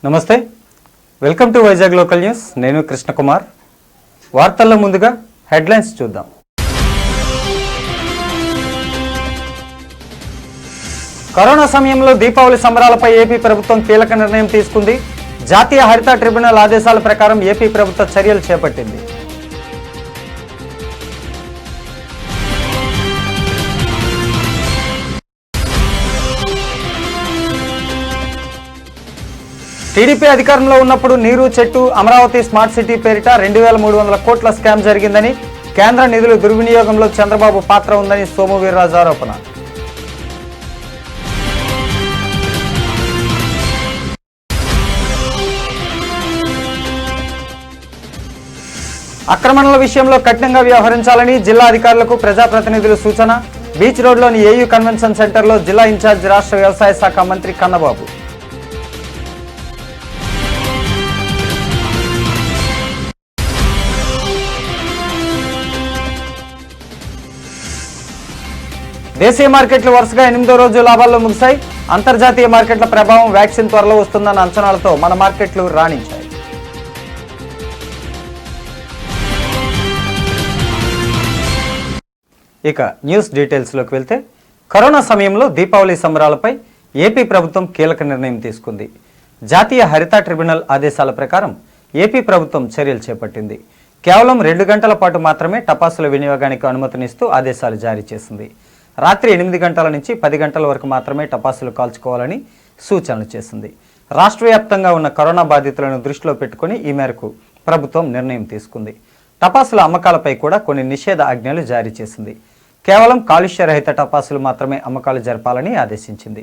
నమస్తే, welcome to Vizag local news. నేను కృష్ణకుమార్. వార్తల్లో ముందుగా హెడ్లైన్స్ చూద్దాం. కరోనా సమయంలో దీపావళి సంబరాలపై ఏపీ ప్రభుత్వం కీలక నిర్ణయం తీసుకుంది. జాతీయ హరిత ట్రిబ్యునల్ ఆదేశాల ప్రకారం ఏపీ ప్రభుత్వ చర్యలు చేపట్టింది. టీడీపీ అధికారంలో ఉన్నప్పుడు నీరు చెట్టు అమరావతి స్మార్ట్ సిటీ పేరిట 2300 కోట్ల స్కామ్ జరిగిందని, కేంద్ర నిధుల దుర్వినియోగంలో చంద్రబాబు పాత్ర ఉందని సోము వీర్రాజు ఆరోపణ. ఆక్రమణల విషయంలో కఠినంగా వ్యవహరించాలని జిల్లా అధికారులకు ప్రజాప్రతినిధులు సూచన. బీచ్ రోడ్లోని ఏయూ కన్వెన్షన్ సెంటర్లో జిల్లా ఇన్ఛార్జ్ రాష్ట్ర వ్యవసాయ శాఖ మంత్రి కన్నబాబు. దేశీయ మార్కెట్లు వరుసగా 8వ రోజు లాభాల్లో ముగిశాయి. అంతర్జాతీయ మార్కెట్ల ప్రభావం వ్యాక్సిన్ త్వరలో వస్తుందన్న అంచనాలతో మన మార్కెట్లు రాణించాయి. ఇక న్యూస్ డీటెయిల్స్లోకి వెళ్తే, కరోనా సమయంలో దీపావళి సంబరాలపై ఏపీ ప్రభుత్వం కీలక నిర్ణయం తీసుకుంది. జాతీయ హరిత ట్రిబ్యునల్ ఆదేశాల ప్రకారం ఏపీ ప్రభుత్వం చర్యలు చేపట్టింది. కేవలం 2 గంటల పాటు మాత్రమే టపాసుల వినియోగానికి అనుమతినిస్తూ ఆదేశాలు జారీ చేసింది. రాత్రి 8 గంటల నుంచి 10 గంటల వరకు మాత్రమే టపాసులు కాల్చుకోవాలని సూచనలు చేసింది. రాష్ట్ర వ్యాప్తంగా ఉన్న కరోనా బాధితులను దృష్టిలో పెట్టుకుని ఈ మేరకు ప్రభుత్వం నిర్ణయం తీసుకుంది. టపాసుల అమ్మకాలపై కూడా కొన్ని నిషేధ ఆజ్ఞలు జారీ చేసింది. కేవలం కాలుష్యరహిత టపాసులు మాత్రమే అమ్మకాలు జరపాలని ఆదేశించింది.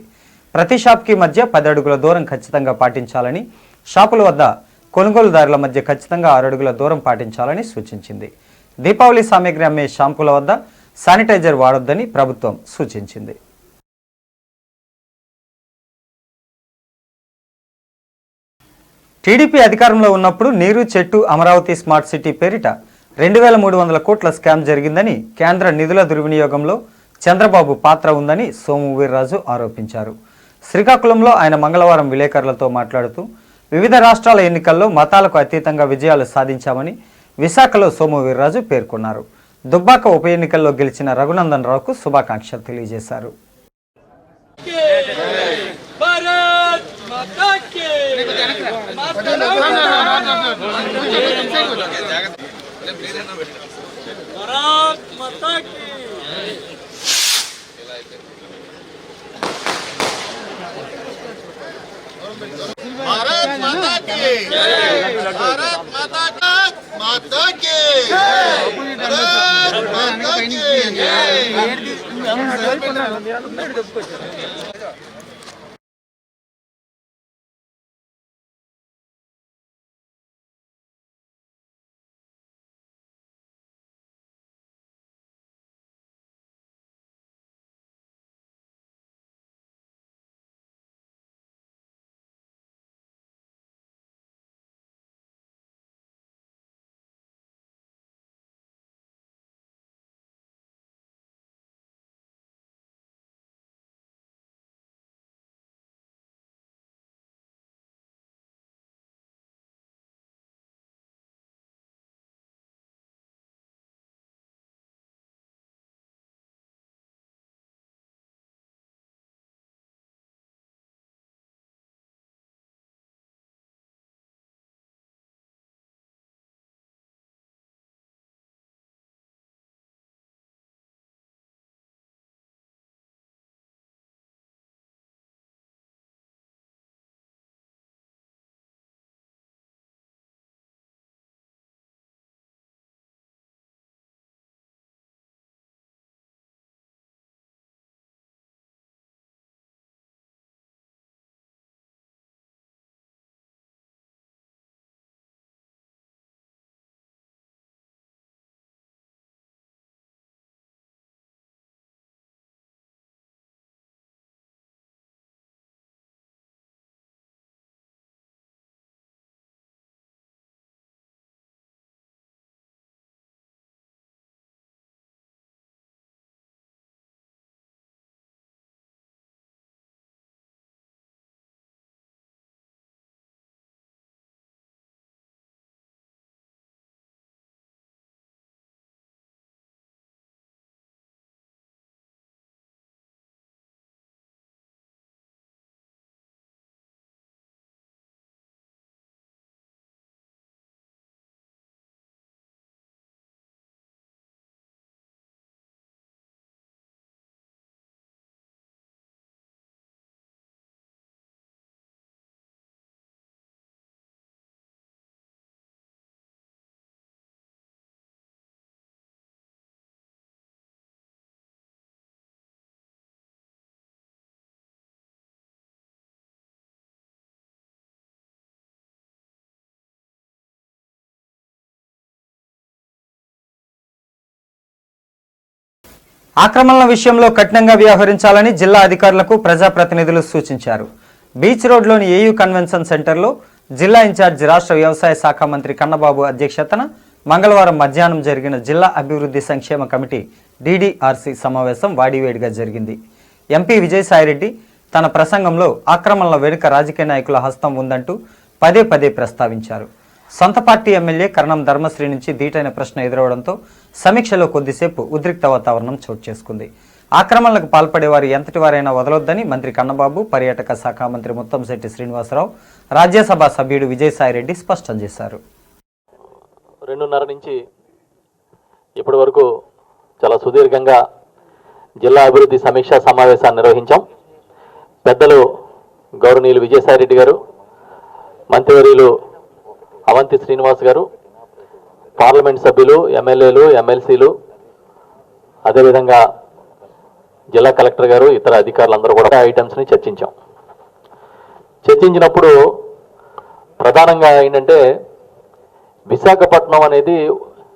ప్రతి షాప్కి మధ్య 10 అడుగుల దూరం ఖచ్చితంగా పాటించాలని, షాపుల వద్ద కొనుగోలుదారుల మధ్య ఖచ్చితంగా 6 అడుగుల దూరం పాటించాలని సూచించింది. దీపావళి సామాగ్రి అమ్మే షాంపుల వద్ద శానిటైజర్ వాడొద్దని ప్రభుత్వం సూచించింది. టీడీపీ అధికారంలో ఉన్నప్పుడు నీరు చెట్టు అమరావతి స్మార్ట్ సిటీ పేరిట 2300 కోట్ల స్కామ్ జరిగిందని, కేంద్ర నిధుల దుర్వినియోగంలో చంద్రబాబు పాత్ర ఉందని సోము వీర్రాజు ఆరోపించారు. శ్రీకాకుళంలో ఆయన మంగళవారం విలేకరులతో మాట్లాడుతూ, వివిధ రాష్ట్రాల ఎన్నికల్లో మతాలకు అతీతంగా విజయాలు సాధించామని విశాఖలో సోము వీర్రాజు పేర్కొన్నారు. దుబ్బాక ఉప ఎన్నికల్లో గెలిచిన రఘునందన్ రావుకు శుభాకాంక్షలు తెలియజేశారు. ఆక్రమణల విషయంలో కఠినంగా వ్యవహరించాలని జిల్లా అధికారులకు ప్రజాప్రతినిధులు సూచించారు. బీచ్ రోడ్లోని ఏయూ కన్వెన్షన్ సెంటర్లో జిల్లా ఇన్ఛార్జ్ రాష్ట్ర వ్యవసాయ శాఖ మంత్రి కన్నబాబు అధ్యక్షతన మంగళవారం మధ్యాహ్నం జరిగిన జిల్లా అభివృద్ధి సంక్షేమ కమిటీ DDRC సమావేశం వాడివేడిగా జరిగింది. ఎంపీ విజయసాయిరెడ్డి తన ప్రసంగంలో ఆక్రమణల వెనుక రాజకీయ నాయకుల హస్తం ఉందంటూ పదే పదే ప్రస్తావించారు. సొంత పార్టీ ఎమ్మెల్యే కరణం ధర్మశ్రీ నుంచి ధీటైన ప్రశ్న ఎదురవడంతో సమీక్షలో కొద్దిసేపు ఉద్రిక్త వాతావరణం చోటు చేసుకుంది. ఆక్రమణలకు పాల్పడే వారు ఎంతటి వారైనా వదలొద్దని మంత్రి కన్నబాబు, పర్యాటక శాఖ మంత్రి ముత్తంశెట్టి శ్రీనివాసరావు, రాజ్యసభ సభ్యుడు విజయసాయిరెడ్డి స్పష్టం చేశారు. 2:30 నుంచి ఇప్పటి వరకు చాలా సుదీర్ఘంగా జిల్లా అభివృద్ధి సమీక్షా సమావేశాన్ని నిర్వహించాం. పెద్దలు గౌరవనీయులు విజయసాయిరెడ్డి గారు, మంత్రివర్యులు అవంతి శ్రీనివాస్ గారు, పార్లమెంట్ సభ్యులు, ఎమ్మెల్యేలు, ఎమ్మెల్సీలు, అదేవిధంగా జిల్లా కలెక్టర్ గారు, ఇతర అధికారులందరూ కూడా ఐటమ్స్ని చర్చించినప్పుడు ప్రధానంగా ఏంటంటే విశాఖపట్నం అనేది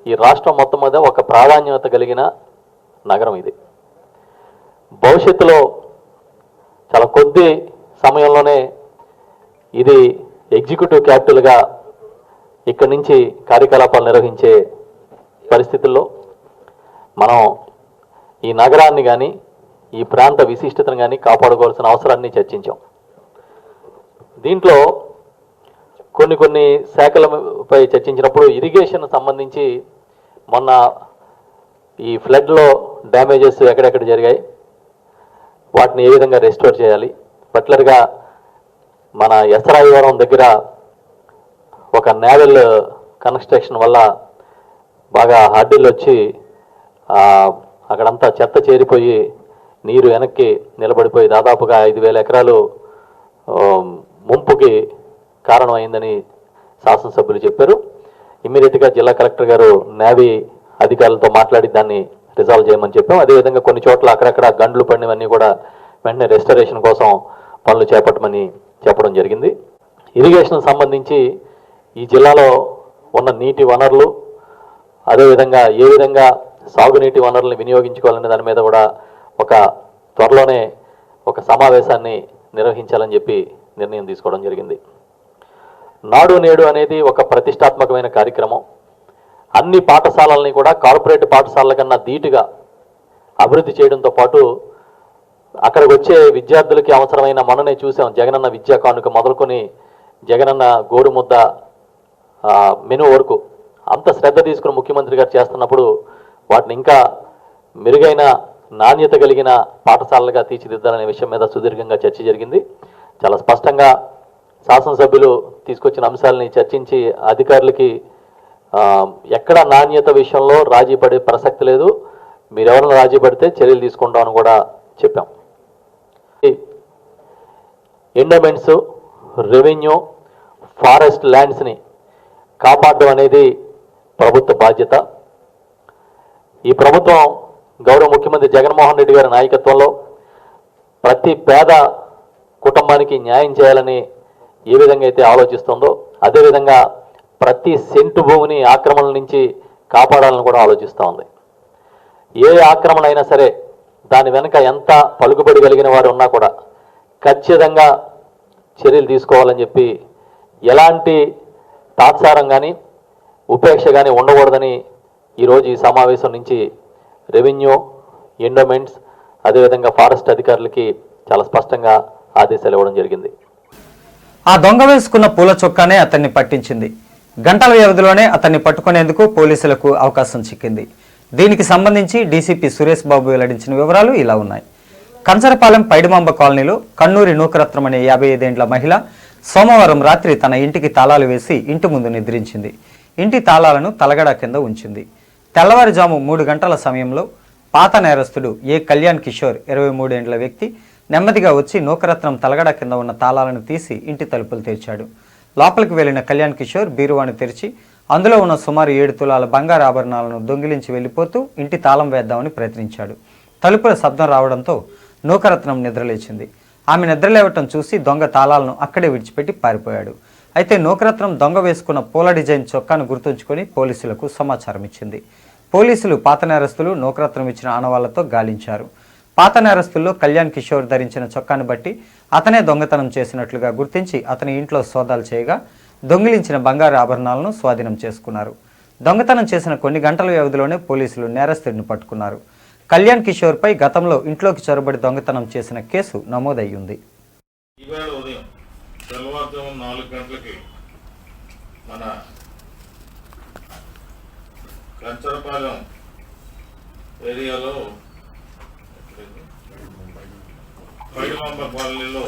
ఈ రాష్ట్రం మొత్తం మీద ఒక ప్రాధాన్యత కలిగిన నగరం. ఇది భవిష్యత్తులో చాలా కొద్ది సమయంలోనే ఇది ఎగ్జిక్యూటివ్ క్యాపిటల్గా ఇక్కడి నుంచి కార్యకలాపాలు నిర్వహించే పరిస్థితుల్లో మనం ఈ నగరాన్ని కానీ ఈ ప్రాంత విశిష్టతను కానీ కాపాడుకోవాల్సిన అవసరాన్ని చర్చించాం. దీంట్లో కొన్ని శాఖలపై చర్చించినప్పుడు ఇరిగేషన్ సంబంధించి మొన్న ఈ ఫ్లడ్లో డ్యామేజెస్ ఎక్కడెక్కడ జరిగాయి, వాటిని ఏ విధంగా రెస్టోర్ చేయాలి, పర్టికులర్గా మన ఎసరాయివరం దగ్గర ఒక నేవల్ కన్స్ట్రక్షన్ వల్ల బాగా హడ్డీలు వచ్చి అక్కడంతా చెత్త చేరిపోయి నీరు వెనక్కి నిలబడిపోయి దాదాపుగా 5,000 ఎకరాలు ముంపుకి కారణమైందని శాసనసభ్యులు చెప్పారు. ఇమ్మీడియట్గా జిల్లా కలెక్టర్ గారు నేవీ అధికారులతో మాట్లాడి దాన్ని రిజాల్వ్ చేయమని చెప్పాం. అదేవిధంగా కొన్ని చోట్ల అక్కడక్కడ గండ్లు పడినవన్నీ కూడా వెంటనే రెస్టరేషన్ కోసం పనులు చేపట్టమని చెప్పడం జరిగింది. ఇరిగేషన్ సంబంధించి ఈ జిల్లాలో ఉన్న నీటి వనరులు, అదేవిధంగా ఏ విధంగా సాగునీటి వనరులను వినియోగించుకోవాలనే దాని మీద కూడా త్వరలోనే ఒక సమావేశాన్ని నిర్వహించాలని చెప్పి నిర్ణయం తీసుకోవడం జరిగింది. నాడు నేడు అనేది ఒక ప్రతిష్టాత్మకమైన కార్యక్రమం. అన్ని పాఠశాలల్ని కూడా కార్పొరేట్ పాఠశాలల కన్నా ధీటుగా అభివృద్ధి చేయడంతో పాటు అక్కడికి వచ్చే విద్యార్థులకి అవసరమైన మననే చూసాం, జగనన్న విద్యా కానుక మొదలుకొని జగనన్న గోరుముద్ద మెను వరకు అంత శ్రద్ధ తీసుకుని ముఖ్యమంత్రి గారు చేస్తున్నప్పుడు వాటిని ఇంకా మెరుగైన నాణ్యత కలిగిన పాఠశాలలుగా తీర్చిదిద్దాలనే విషయం మీద సుదీర్ఘంగా చర్చ జరిగింది. చాలా స్పష్టంగా శాసనసభ్యులు తీసుకొచ్చిన అంశాలని చర్చించి అధికారులకి ఎక్కడ నాణ్యత విషయంలో రాజీ పడే ప్రసక్తి లేదు, మీరెవరైనా రాజీ పడితే చర్యలు తీసుకుంటామని కూడా చెప్పాం. ఎండోమెంట్స్, రెవెన్యూ, ఫారెస్ట్ ల్యాండ్స్ని కాపాడడం అనేది ప్రభుత్వ బాధ్యత. ఈ ప్రభుత్వం గౌరవ ముఖ్యమంత్రి జగన్మోహన్ రెడ్డి గారి నాయకత్వంలో ప్రతి పేద కుటుంబానికి న్యాయం చేయాలని ఏ విధంగా అయితే ఆలోచిస్తుందో అదేవిధంగా ప్రతి సెంటు భూమిని ఆక్రమణల నుంచి కాపాడాలని కూడా ఆలోచిస్తూ ఉంది. ఏ ఆక్రమణ అయినా సరే దాని వెనుక ఎంత పలుకుబడి కలిగిన వారు ఉన్నా కూడా ఖచ్చితంగా చర్యలు తీసుకోవాలని చెప్పి ఎలాంటి తాత్సారం కానీ ఉపేక్ష కానీ ఉండకూడదని ఈరోజు ఈ సమావేశం నుంచి రెవెన్యూ, ఎండోమెంట్స్, అదేవిధంగా ఫారెస్ట్ అధికారులకి చాలా స్పష్టంగా ఆదేశాలు ఇవ్వడం జరిగింది. ఆ దొంగ వేసుకున్న పూల చొక్కానే అతన్ని పట్టించింది. గంటల వ్యవధిలోనే అతన్ని పట్టుకునేందుకు పోలీసులకు అవకాశం చిక్కింది. దీనికి సంబంధించి డీసీపీ సురేష్ బాబు వెల్లడించిన వివరాలు ఇలా ఉన్నాయి. కంచరపాలెం పైడిమాంబ కాలనీలో కన్నూరి నూకరత్నం అనే 55 ఏండ్ల మహిళ సోమవారం రాత్రి తన ఇంటికి తాళాలు వేసి ఇంటి ముందు నిద్రించింది. ఇంటి తాళాలను తలగడ కింద ఉంచింది. తెల్లవారుజాము 3 గంటల సమయంలో పాత నేరస్తుడు కళ్యాణ్ కిషోర్ 23 ఏండ్ల వ్యక్తి నెమ్మదిగా వచ్చి నూకరత్నం తలగడ కింద ఉన్న తాళాలను తీసి ఇంటి తలుపులు తెరిచాడు. లోపలికి వెళ్లిన కళ్యాణ్ కిషోర్ బీరువాను తెరిచి అందులో ఉన్న సుమారు 7 తులాల బంగారు ఆభరణాలను దొంగిలించి వెళ్లిపోతూ ఇంటి తాళం వేద్దామని ప్రయత్నించాడు. తలుపుల శబ్దం రావడంతో నూకరత్నం నిద్రలేచింది. ఆమె నిద్రలేవటం చూసి దొంగ తాళాలను అక్కడే విడిచిపెట్టి పారిపోయాడు. అయితే నూకరత్నం దొంగ వేసుకున్న పూల డిజైన్ చొక్కాను గుర్తుంచుకొని పోలీసులకు సమాచారం ఇచ్చింది. పోలీసులు పాత నేరస్తులు నోకరత్నం ఇచ్చిన ఆనవాళ్లతో గాలించారు. పాత నేరస్తుల్లో కళ్యాణ్ కిషోర్ ధరించిన చొక్కాను బట్టి అతనే దొంగతనం చేసినట్లుగా గుర్తించి అతని ఇంట్లో సోదాలు చేయగా దొంగిలించిన బంగారు ఆభరణాలను స్వాధీనం చేసుకున్నారు. దొంగతనం చేసిన కొన్ని గంటల వ్యవధిలోనే పోలీసులు నేరస్తుడిని పట్టుకున్నారు. కళ్యాణ్ కిషోర్పై గతంలో ఇంట్లోకి చొరబడి దొంగతనం చేసిన కేసు నమోదయ్యింది. ఈవేళ ఉదయం తెల్లవారుజాము 4 గంటలకి మన కంచరపాలెం ఏరియాలో పైడిమాంబ కాలనీలో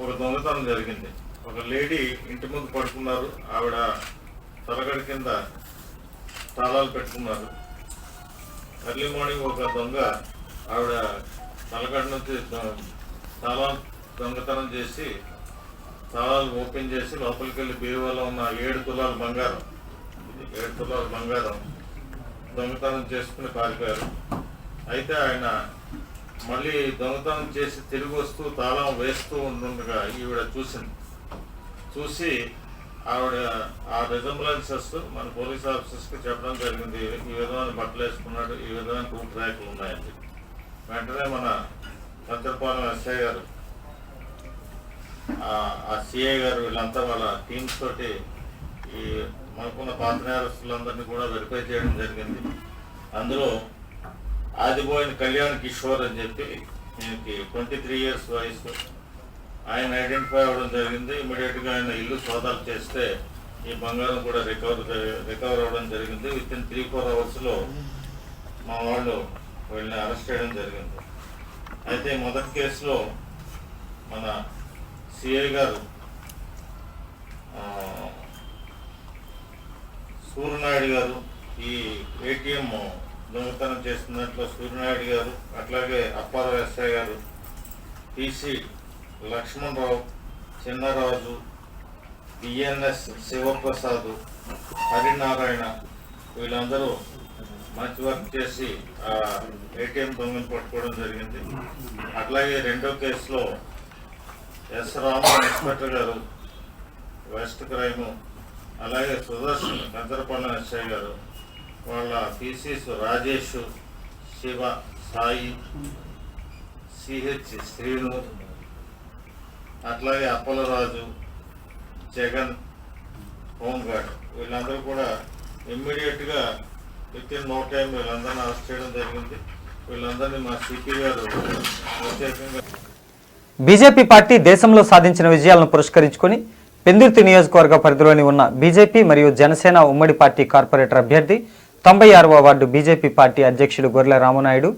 ఒక దొంగతనం జరిగింది. ఒక లేడీ ఇంటి ముందు పడుకున్నారు. ఆవిడ తలగడి కింద తాళాలు పెట్టుకున్నారు. ఎర్లీ మార్నింగ్ ఒక దొంగ ఆవిడ తలగడి నుంచి తాళాలు దొంగతనం చేసి తాళాలు ఓపెన్ చేసి లోపలికి వెళ్ళి బీరువాలో ఉన్న 7 తులాల బంగారం దొంగతనం చేసుకుని పారిపోయారు. అయితే ఆయన మళ్ళీ దొంగతనం చేసి తిరిగి వస్తూ తాళం వేస్తూ ఉండగా ఈవిడ చూసి ఆవిడ ఆ రిజంబ్లెన్సెస్ మన పోలీస్ ఆఫీసర్స్కి చెప్పడం జరిగింది. ఈ విధమైన బట్టలు వేసుకున్నాడు, ఈ విధమైన 2 ట్రాక్లు ఉన్నాయని. వెంటనే మన కంచరపాలెం ఎస్ఐ గారు, ఆ సిఐ గారు వీళ్ళంతా వాళ్ళ టీమ్స్ తోటి ఈ మనకున్న పాత నేరస్తులందరినీ కూడా వెరిఫై చేయడం జరిగింది. అందులో ఆదిపోయిన కళ్యాణ్ కిషోర్ అని చెప్పి ఈయనకి 23 years వయసు, ఆయన ఐడెంటిఫై అవ్వడం జరిగింది. ఇమీడియట్గా ఆయన ఇల్లు సోదాలు చేస్తే ఈ బంగారం కూడా రికవర్ అవ్వడం జరిగింది. వితిన్ 3-4 అవర్స్లో మా వాళ్ళు వీళ్ళని అరెస్ట్ చేయడం జరిగింది. అయితే మొదటి కేసులో మన సిఐ గారు సూర్యనాయుడు గారు, ఈ ఏటీఎం దొంగతనం చేసిన దాంట్లో సూర్యనాయుడు గారు, అట్లాగే అప్పారావు ఎస్ఐ గారు, టీసీ లక్ష్మణరావు, చిన్నరాజు, బిఎన్ఎస్ శివప్రసాద్, హరినారాయణ వీళ్ళందరూ మంచి వర్క్ చేసి ఏటీఎం దొంగను పట్టుకోవడం జరిగింది. అట్లాగే రెండో కేసులో ఎస్ రామన్ ఇన్స్పెక్టర్ గారు వెస్ట్ క్రైమ్, అలాగే సుదర్శన్ కంచరపాలెం ఎస్ఐ గారు, వాళ్ళ పీసీస్ రాజేష్, శివ, సాయి, సిహెచ్ శ్రీను, అట్లాగే అప్పలరాజు, జగన్, హోంగార్డ్ వీళ్ళందరూ కూడా ఇమ్మీడియట్గా వితిన్ నో టైం వీళ్ళందరినీ అరెస్ట్ చేయడం జరిగింది. వీళ్ళందరినీ మా సిపి గారు ప్రత్యేకంగా బీజేపీ పార్టీ దేశంలో సాధించిన విజయాలను పురస్కరించుకొని పెందుర్తి నియోజకవర్గ పరిధిలోని ఉన్న బీజేపీ మరియు జనసేన ఉమ్మడి పార్టీ కార్పొరేటర్ అభ్యర్థి 96వ వార్డు బీజేపీ పార్టీ అధ్యక్షుడు గొర్రెల రామనాయుడు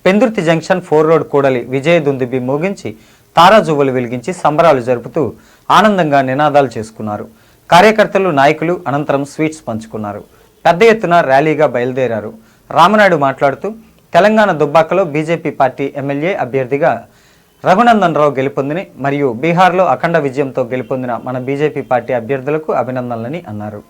పెందుర్తి జంక్షన్ 4 రోడ్ కూడలి విజయ దుందుబి మోగించి తారాజువ్వలు వెలిగించి సంబరాలు జరుపుతూ ఆనందంగా నినాదాలు చేసుకున్నారు. కార్యకర్తలు, నాయకులు అనంతరం స్వీట్స్ పంచుకున్నారు. పెద్ద ఎత్తున ర్యాలీగా బయలుదేరారు. రామనాయుడు మాట్లాడుతూ తెలంగాణ దుబ్బాకలో బీజేపీ పార్టీ ఎమ్మెల్యే అభ్యర్థిగా రఘునందన్ రావు గెలుపొందిని మరియు బీహార్లో అఖండ విజయంతో గెలుపొందిన మన బీజేపీ పార్టీ అభ్యర్థులకు అభినందనలని అన్నారు.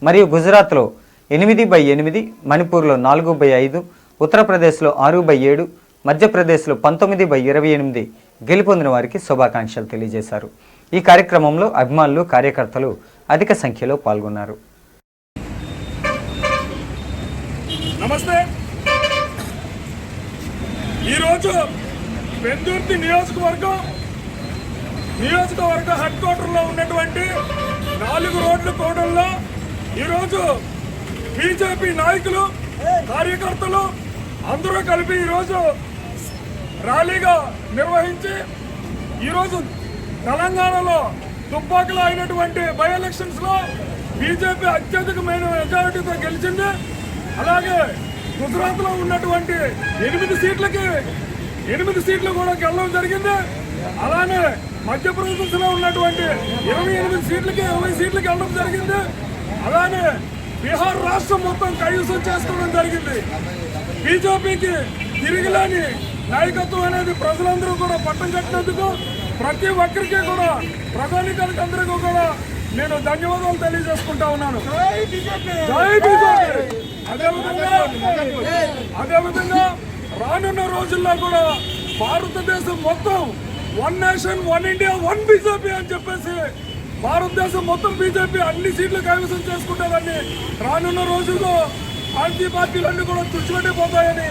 మరియు గుజరాత్లో 8/8, మణిపూర్లో 4/5, ఉత్తరప్రదేశ్లో 6/7, మధ్యప్రదేశ్లో 19/28 గెలుపొందిన వారికి శుభాకాంక్షలు తెలియజేశారు. ఈ కార్యక్రమంలో అభిమానులు, కార్యకర్తలు అధిక సంఖ్యలో పాల్గొన్నారు. నమస్తే. ఈరోజు పెందుర్తి నియోజకవర్గ హెడ్ క్వార్టర్లో ఉన్నటువంటి 4 రోడ్ల కూడల్లో ఈరోజు బీజేపీ నాయకులు, కార్యకర్తలు అందరూ కలిపి ఈరోజు ర్యాలీగా నిర్వహించి ఈరోజు తెలంగాణలో దుబ్బాకలో అయినటువంటి బై ఎలక్షన్స్ లో బీజేపీ అత్యధికమైన మెజారిటీతో గెలిచింది. అలాగే గుజరాత్ లో ఉన్నటువంటి 8 సీట్లు కూడా గెలవడం జరిగింది. అలానే మధ్యప్రదేశ్ లో ఉన్నటువంటి 28 సీట్లకి 20 సీట్లకి వెళ్ళడం జరిగింది. అలానే బీహార్ రాష్ట్రం మొత్తం కైవసం చేసుకోవడం జరిగింది. బీజేపీకి తిరిగిలేని నాయకత్వం అనేది ప్రజలందరూ కూడా పట్టం కట్టినందుకు ప్రతి ఒక్కరికి కూడా, ప్రజానికానికి అందరికీ కూడా నేను ధన్యవాదాలు తెలియజేసుకుంటా ఉన్నాను. జై బీజేపీ. అదేవిధంగా రానున్న రోజుల్లో కూడా భారతదేశం మొత్తం 1 నేషన్ 1 ఇండియా 1 బీజేపీ అని చెప్పేసి భారతదేశం మొత్తం బీజేపీ అన్ని సీట్లు కైవసం చేసుకుంటారని రానున్న రోజుల్లో ప్రాంతీయ పార్టీలన్నీ కూడా తుడిచిపెట్టిపోతాయని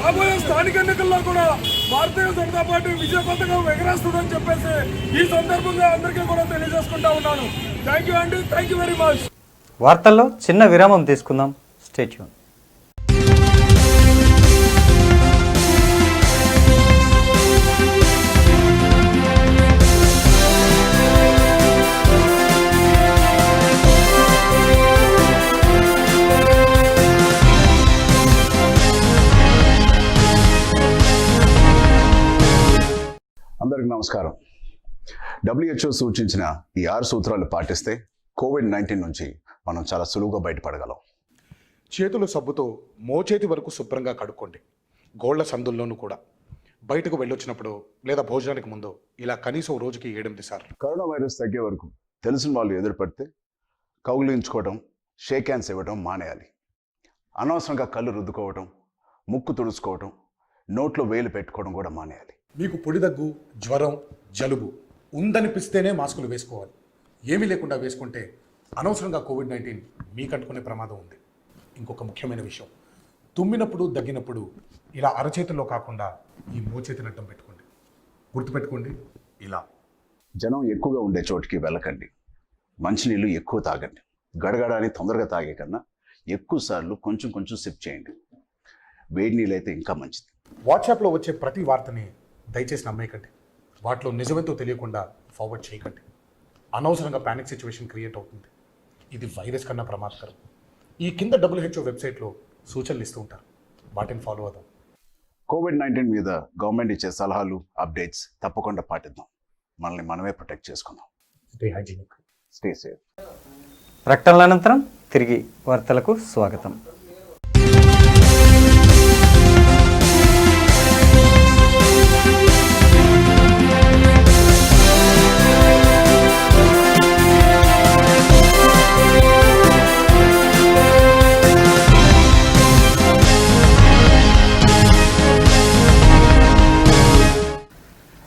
రాబోయే స్థానిక ఎన్నికల్లో కూడా భారతీయ జనతా పార్టీ విజయ పథకం ఎగరేస్తుందని చెప్పేసి ఈ సందర్భంగా అందరికీ కూడా తెలియజేసుకుంటా ఉన్నాను. థ్యాంక్ యూ అండి, థ్యాంక్ యూ వెరీ మచ్. వార్తల్లో చిన్న విరామం తీసుకుందాం. Stay tune. అందరికి నమస్కారం. WHO సూచించిన ఈ 6 సూత్రాలు పాటిస్తే COVID-19 నుంచి మనం చాలా సులువుగా బయటపడగలం. చేతులు సబ్బుతో మోచేతి వరకు శుభ్రంగా కడుక్కోండి. గోళ్ల సందుల్లోనూ కూడా. బయటకు వెళ్ళొచ్చినప్పుడు లేదా భోజనానికి ముందు ఇలా కనీసం రోజుకి 7-8 సార్లు. కరోనా వైరస్ తగ్గే వరకు తెలిసిన వాళ్ళు ఎదురుపడితే కౌగిలించుకోవడం, షేక్ హ్యాండ్స్ ఇవ్వడం మానేయాలి. అనవసరంగా కళ్ళు రుద్దుకోవడం, ముక్కు తుడుచుకోవడం, నోట్లో వేలు పెట్టుకోవడం కూడా మానేయాలి. మీకు పొడి దగ్గు, జ్వరం, జలుబు ఉందనిపిస్తేనే మాస్కులు వేసుకోవాలి. ఏమీ లేకుండా వేసుకుంటే అనవసరంగా COVID-19 మీకు అంటుకునే ప్రమాదం ఉంది. ఇంకొక ముఖ్యమైన విషయం, తుమ్మినప్పుడు దగ్గినప్పుడు ఇలా అరచేతిలో కాకుండా ఈ మోచేతిని అడ్డం పెట్టుకోండి. గుర్తుపెట్టుకోండి, ఇలా. జనం ఎక్కువగా ఉండే చోటికి వెళ్ళకండి. మంచినీళ్ళు ఎక్కువ తాగండి. గడగడాన్ని తొందరగా తాగే కన్నా ఎక్కువ సార్లు కొంచెం కొంచెం సిప్ చేయండి. వేడి నీళ్ళు అయితే ఇంకా మంచిది. వాట్సాప్లో వచ్చే ప్రతి వార్తని దయచేసి నమ్మేయకండి. వాటిలో నిజమేంతో తెలియకుండా ఫార్వర్డ్ చేయకండి. అనవసరంగా ప్యానిక్ సిచ్యువేషన్ క్రియేట్ అవుతుంది. ఇది వైరస్ కన్నా ప్రమాదకరం. ఈ కింద WHO వెబ్సైట్లో సూచనలు ఇస్తూ ఉంటారు, వాటిని ఫాలో అవుదాం. COVID-19 మీద గవర్నమెంట్ ఇచ్చే సలహాలు, అప్డేట్స్ తప్పకుండా పాటిద్దాం. మనల్ని మనమే ప్రొటెక్ట్ చేసుకుందాం. Stay hygienic, stay safe. ప్రకటనల అనంతరం తిరిగి వార్తలకు స్వాగతం.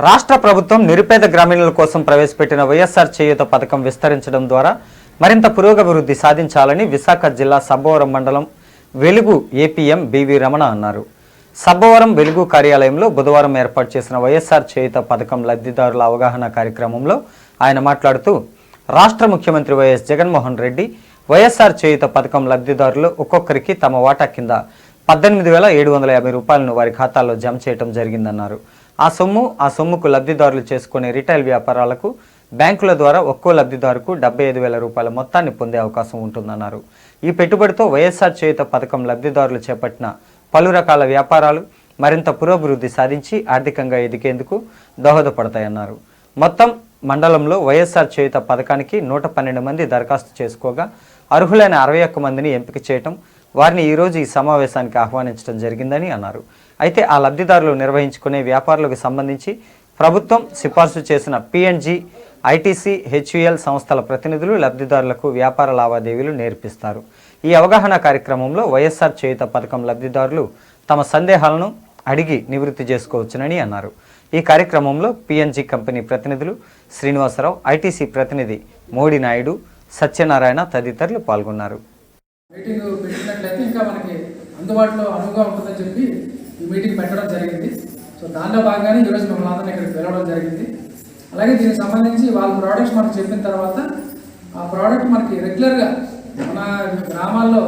రాష్ట్ర ప్రభుత్వం నిరుపేద గ్రామీణుల కోసం ప్రవేశపెట్టిన వైఎస్ఆర్ చేయూత పథకం విస్తరించడం ద్వారా మరింత పురోగభివృద్ధి సాధించాలని విశాఖ జిల్లా సబ్బవరం మండలం వెలుగు ఏపీఎం బివి రమణ అన్నారు. సబ్బవరం వెలుగు కార్యాలయంలో బుధవారం ఏర్పాటు చేసిన వైఎస్ఆర్ చేయూత పథకం లబ్ధిదారుల అవగాహన కార్యక్రమంలో ఆయన మాట్లాడుతూ, రాష్ట్ర ముఖ్యమంత్రి వైఎస్ జగన్మోహన్ రెడ్డి వైఎస్ఆర్ చేయూత పథకం లబ్ధిదారులు ఒక్కొక్కరికి తమ వాటా కింద 18,750 రూపాయలను వారి ఖాతాల్లో జమ చేయడం జరిగిందన్నారు. ఆ సొమ్ముకు లబ్ధిదారులు చేసుకునే రిటైల్ వ్యాపారాలకు బ్యాంకుల ద్వారా ఒక్కో లబ్ధిదారుకు 75,000 రూపాయల మొత్తాన్ని పొందే అవకాశం ఉంటుందన్నారు. ఈ పెట్టుబడితో వైఎస్ఆర్ చేయూత పథకం లబ్ధిదారులు చేపట్టిన పలు రకాల వ్యాపారాలు మరింత పురోభివృద్ధి సాధించి ఆర్థికంగా ఎదిగేందుకు దోహదపడతాయన్నారు. మొత్తం మండలంలో వైఎస్ఆర్ చేయూత పథకానికి 112 మంది దరఖాస్తు చేసుకోగా అర్హులైన 61 మందిని ఎంపిక చేయటం, వారిని ఈరోజు ఈ సమావేశానికి ఆహ్వానించడం జరిగిందని అన్నారు. అయితే ఆ లబ్ధిదారులు నిర్వహించుకునే వ్యాపారులకు సంబంధించి ప్రభుత్వం సిఫార్సు చేసిన PNG, ITC, HUL సంస్థల ప్రతినిధులు లబ్ధిదారులకు వ్యాపార లావాదేవీలు నేర్పిస్తారు. ఈ అవగాహన కార్యక్రమంలో వైఎస్ఆర్ చేయూత పథకం లబ్ధిదారులు తమ సందేహాలను అడిగి నివృత్తి చేసుకోవచ్చునని అన్నారు. ఈ కార్యక్రమంలో PNG కంపెనీ ప్రతినిధులు శ్రీనివాసరావు, ITC ప్రతినిధి మోడి నాయుడు, సత్యనారాయణ తదితరులు పాల్గొన్నారు. మీటింగ్ పెట్టినట్లయితే ఇంకా మనకి అందుబాటులో అనువుగా ఉంటుందని చెప్పి ఈ మీటింగ్ పెట్టడం జరిగింది. సో దానిలో భాగంగానే ఈరోజు మిమ్మల్ని అందరినీ ఇక్కడికి వెళ్ళడం జరిగింది. అలాగే దీనికి సంబంధించి వాళ్ళ ప్రోడక్ట్స్ మనకు చెప్పిన తర్వాత ఆ ప్రోడక్ట్ మనకి రెగ్యులర్గా మన గ్రామాల్లో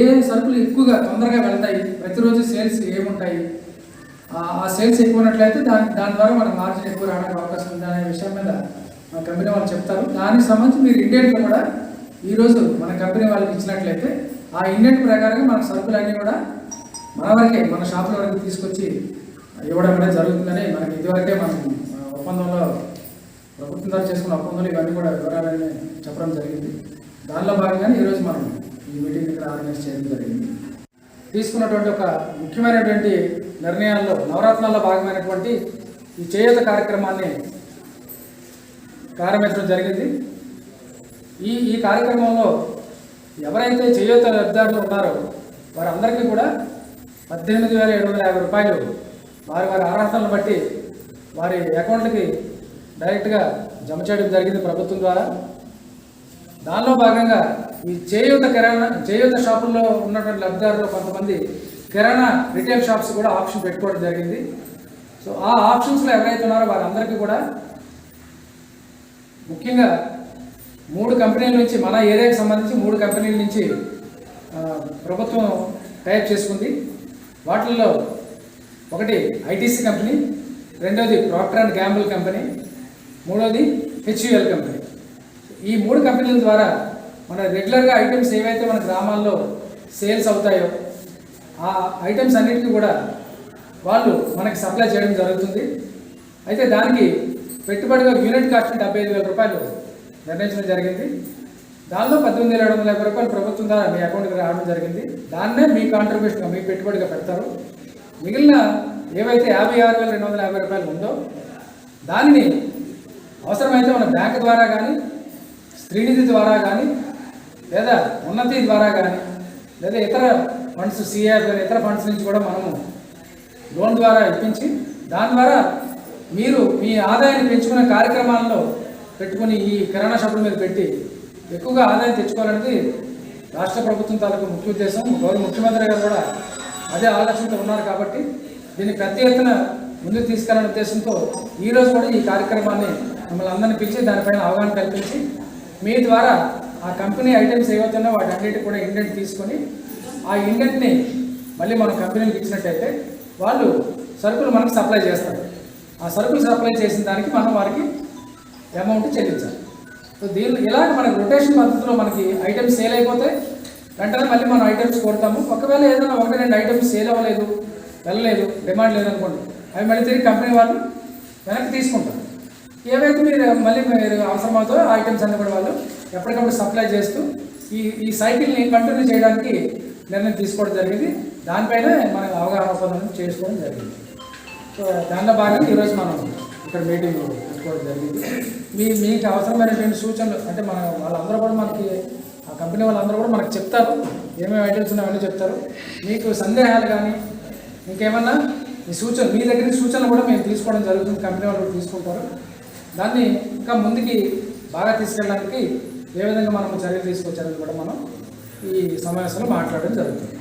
ఏ సరుకులు ఎక్కువగా తొందరగా వెళ్తాయి, ప్రతిరోజు సేల్స్ ఏముంటాయి, ఆ సేల్స్ ఎక్కువ ఉన్నట్లయితే దాని ద్వారా మనకు మార్జిన్ ఎక్కువ రావడానికి అవకాశం ఉంది అనే విషయం మీద మన కంపెనీ వాళ్ళు చెప్తారు. దానికి సంబంధించి మీరు ఇండియన్గా కూడా ఈరోజు మన కంపెనీ వాళ్ళకి ఇచ్చినట్లయితే ఆ ఇండియన్ ప్రకారంగా మన సరుకులన్నీ కూడా మన వరకే, మన షాపుల వరకు తీసుకొచ్చి ఇవ్వడం అనేది జరుగుతుందని మనకి ఇదివరకే మనం ఒప్పందంలో ప్రభుత్వం ద్వారా చేసుకున్న ఒప్పందంలో ఇవన్నీ కూడా వివరాలని చెప్పడం జరిగింది. దానిలో భాగంగానే ఈరోజు మనం ఈ మీటింగ్ ఇక్కడ ఆర్గనైజ్ చేయడం జరిగింది. తీసుకున్నటువంటి ఒక ముఖ్యమైనటువంటి నిర్ణయాల్లో నవరత్నాల్లో భాగమైనటువంటి ఈ చేయూత కార్యక్రమాన్ని ప్రారంభించడం జరిగింది. ఈ కార్యక్రమంలో ఎవరైతే చేయూత లబ్ధిదారులు ఉన్నారో వారందరికీ కూడా 18,750 రూపాయలు వారి అర్హతలను బట్టి వారి అకౌంట్లకి డైరెక్ట్గా జమ చేయడం జరిగింది ప్రభుత్వం ద్వారా. దానిలో భాగంగా ఈ చేయూత షాపుల్లో ఉన్నటువంటి లబ్ధిదారులు కొంతమంది కిరాణా రిటైల్ షాప్స్ కూడా ఆప్షన్ పెట్టుకోవడం జరిగింది. సో ఆ ఆప్షన్స్లో ఎవరైతే ఉన్నారో వారందరికీ కూడా ముఖ్యంగా 3 కంపెనీల నుంచి, మన ఏరియాకి సంబంధించి 3 కంపెనీల నుంచి ప్రభుత్వం టైప్ చేసుకుంది. వాటిల్లో ఒకటి ఐటీసీ కంపెనీ, రెండోది ప్రాక్టర్ అండ్ గ్యాంబుల్ కంపెనీ, మూడోది హెచ్యుఎల్ కంపెనీ. ఈ 3 కంపెనీల ద్వారా మన రెగ్యులర్గా ఐటమ్స్ ఏవైతే మన గ్రామాల్లో సేల్స్ అవుతాయో ఆ ఐటమ్స్ అన్నిటికీ కూడా వాళ్ళు మనకి సప్లై చేయడం జరుగుతుంది. అయితే దానికి పెట్టుబడిగా యూనిట్ కాస్ట్ 75,000 రూపాయలు నిర్ణయించడం జరిగింది. దానిలో 18,750 రూపాయలు ప్రభుత్వం ద్వారా మీ అకౌంట్కి రావడం జరిగింది. దాన్నే మీ కాంట్రిబ్యూషన్గా, మీ పెట్టుబడిగా పెడతారు. మిగిలిన ఏవైతే 56,250 రూపాయలు ఉందో దానిని అవసరమైతే మన బ్యాంకు ద్వారా కానీ, శ్రీనిధి ద్వారా కానీ, లేదా ఉన్నతి ద్వారా కానీ, లేదా ఇతర ఫండ్స్, సిఆర్ కానీ ఇతర ఫండ్స్ నుంచి కూడా మనము లోన్ ద్వారా ఇప్పించి దాని ద్వారా మీరు మీ ఆదాయాన్ని పెంచుకునే కార్యక్రమాల్లో పెట్టుకుని ఈ కిరాణా షాపుల మీద పెట్టి ఎక్కువగా ఆదాయం తెచ్చుకోవాలనేది రాష్ట్ర ప్రభుత్వం తాలూకు ముఖ్య ఉద్దేశం. గౌరవ ముఖ్యమంత్రి గారు కూడా అదే ఆలోచనతో ఉన్నారు. కాబట్టి దీన్ని పెద్ద ఎత్తున ముందుకు తీసుకెళ్లనే ఉద్దేశంతో ఈరోజు కూడా ఈ కార్యక్రమాన్ని మిమ్మల్ని అందరినీ పిలిచి దానిపైన అవగాహన కల్పించి మీ ద్వారా ఆ కంపెనీ ఐటమ్స్ ఏవైతున్నాయో వాటి అన్నిటికి కూడా ఇండెంట్ తీసుకొని ఆ ఇండెంట్ని మళ్ళీ మనం కంపెనీకి ఇచ్చినట్టయితే వాళ్ళు సరుకులు మనకు సప్లై చేస్తారు. ఆ సరుకులు సప్లై చేసిన దానికి మనం వారికి అమౌంట్ చెల్లించాలి. సో దీన్ని ఇలాగ మనకి రొటేషన్ పద్ధతిలో మనకి ఐటమ్స్ సేల్ అయిపోతే వెంటనే మళ్ళీ మనం ఐటమ్స్ కొడతాము. ఒకవేళ ఏదైనా 1-2 ఐటమ్స్ సేల్ అవ్వలేదు, వెళ్ళలేదు, డిమాండ్ లేదనుకోండి, అవి మళ్ళీ తిరిగి కంపెనీ వాళ్ళు వెనక్కి తీసుకుంటారు. ఏవైతే మీరు అవసరమవుతాయో ఆ ఐటమ్స్ అన్నీ కూడా వాళ్ళు ఎప్పటికప్పుడు సప్లై చేస్తూ ఈ సైకిల్ని కంటిన్యూ చేయడానికి నిర్ణయం తీసుకోవడం జరిగింది. దానిపైన మనం అవగాహన ఒప్పందం చేసుకోవడం జరిగింది. సో దానిలో భాగంగా ఈరోజు మనం ఇక్కడ మీటింగ్ పెట్టుకోవడం జరిగింది. మీకు అవసరమైనటువంటి సూచనలు అంటే వాళ్ళందరూ కూడా మనకి, ఆ కంపెనీ వాళ్ళందరూ కూడా మనకు చెప్తారు, ఏమేమి ఐటమ్స్ ఉన్నాయని చెప్తారు. మీకు సందేహాలు కానీ ఇంకేమన్నా మీ దగ్గర సూచనలు కూడా మేము తీసుకోవడం జరుగుతుంది. కంపెనీ వాళ్ళు తీసుకుంటారు. దాన్ని ఇంకా ముందుకి బాగా తీసుకెళ్ళడానికి ఏ విధంగా మనం చర్యలు తీసుకొచ్చారని కూడా మనం ఈ సమావేశంలో మాట్లాడడం జరుగుతుంది.